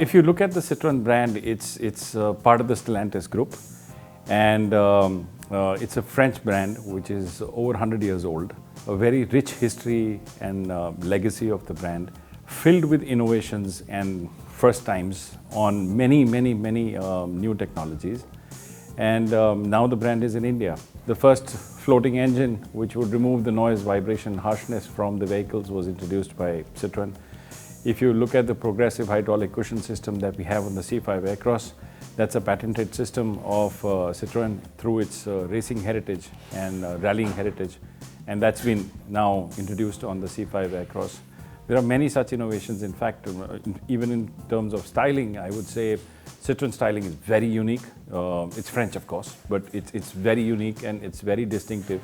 If you look at the Citroen brand, it's part of the Stellantis group, and it's a French brand which is over 100 years old. A very rich history and legacy of the brand, filled with innovations and first times on many new technologies. And now the brand is in India. The first floating engine which would remove the noise, vibration, harshness from the vehicles was introduced by Citroen. If you look at the progressive hydraulic cushion system that we have on the C5 Aircross, that's a patented system of Citroen through its racing heritage and rallying heritage, and that's been now introduced on the C5 Aircross. There are many such innovations. In fact, even in terms of styling, I would say Citroen styling is very unique. It's French, of course, but it's very unique and it's very distinctive.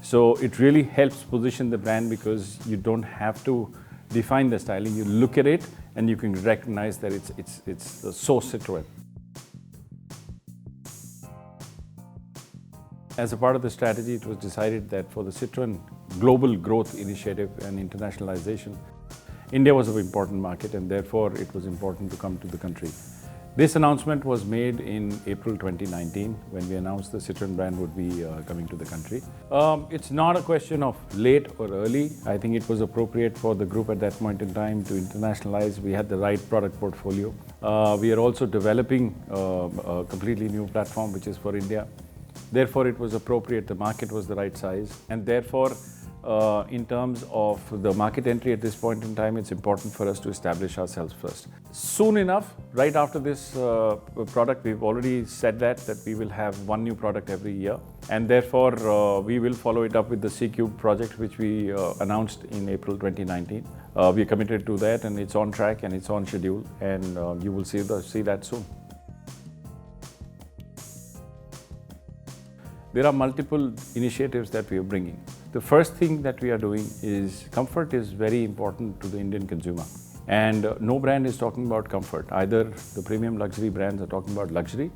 So it really helps position the brand because you don't have to define the styling. You look at it and you can recognize that it's so Citroen. As a part of the strategy, it was decided that for the Citroen global growth initiative and internationalization, India was an important market and therefore it was important to come to the country. This announcement was made in April 2019 when we announced the Citroen brand would be coming to the country. It's not a question of late or early. I think it was appropriate for the group at that point in time to internationalize. We had the right product portfolio. We are also developing a completely new platform which is for India. Therefore, it was appropriate, the market was the right size, and therefore, in terms of the market entry at this point in time, it's important for us to establish ourselves first. Soon enough, right after this product, we've already said that we will have one new product every year, and therefore, we will follow it up with the C-Cube project, which we announced in April 2019. We are committed to that, and it's on track and it's on schedule, and you will see that soon. There are multiple initiatives that we are bringing. The first thing that we are doing is comfort is very important to the Indian consumer. And no brand is talking about comfort. Either the premium luxury brands are talking about luxury,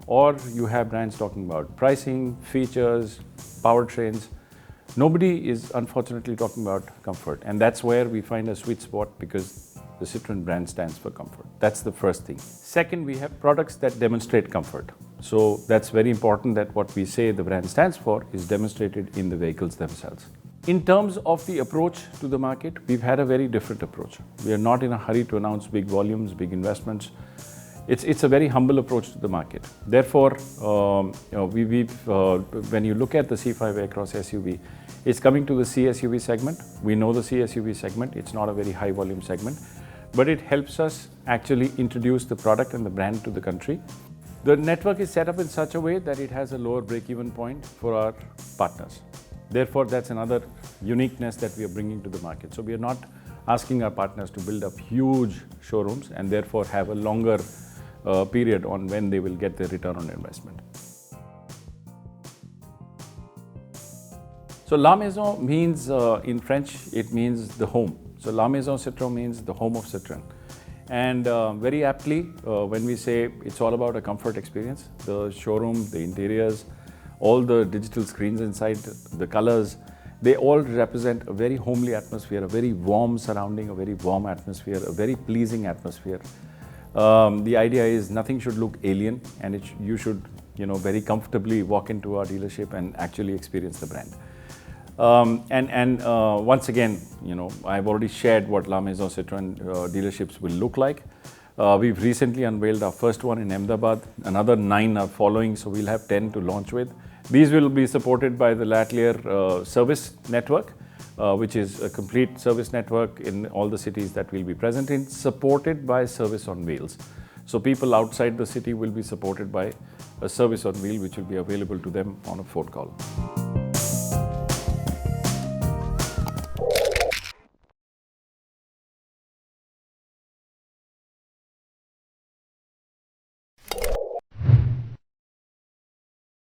or you have brands talking about pricing, features, powertrains. Nobody is unfortunately talking about comfort. And that's where we find a sweet spot because the Citroen brand stands for comfort. That's the first thing. Second, we have products that demonstrate comfort. So that's very important that what we say the brand stands for is demonstrated in the vehicles themselves. In terms of the approach to the market, we've had a very different approach. We are not in a hurry to announce big volumes, big investments. It's a very humble approach to the market. Therefore, when you look at the C5 Aircross SUV, it's coming to the C SUV segment. We know the C SUV segment. It's not a very high volume segment, but it helps us actually introduce the product and the brand to the country. The network is set up in such a way that it has a lower break-even point for our partners. Therefore, that's another uniqueness that we are bringing to the market. So we are not asking our partners to build up huge showrooms and therefore have a longer period on when they will get their return on investment. So La Maison means, in French, it means the home. So La Maison Citroën means the home of Citroën. And very aptly, when we say it's all about a comfort experience, the showroom, the interiors, all the digital screens inside, the colors, they all represent a very homely atmosphere, a very warm surrounding, a very warm atmosphere, a very pleasing atmosphere. The idea is nothing should look alien, and you should, very comfortably walk into our dealership and actually experience the brand. Once again, I've already shared what La Maison Citroën dealerships will look like. We've recently unveiled our first one in Ahmedabad. Another 9 are following, so we'll have 10 to launch with. These will be supported by the Latlier service network, which is a complete service network in all the cities that we'll be present in, supported by service on wheels. So people outside the city will be supported by a service on wheel, which will be available to them on a phone call.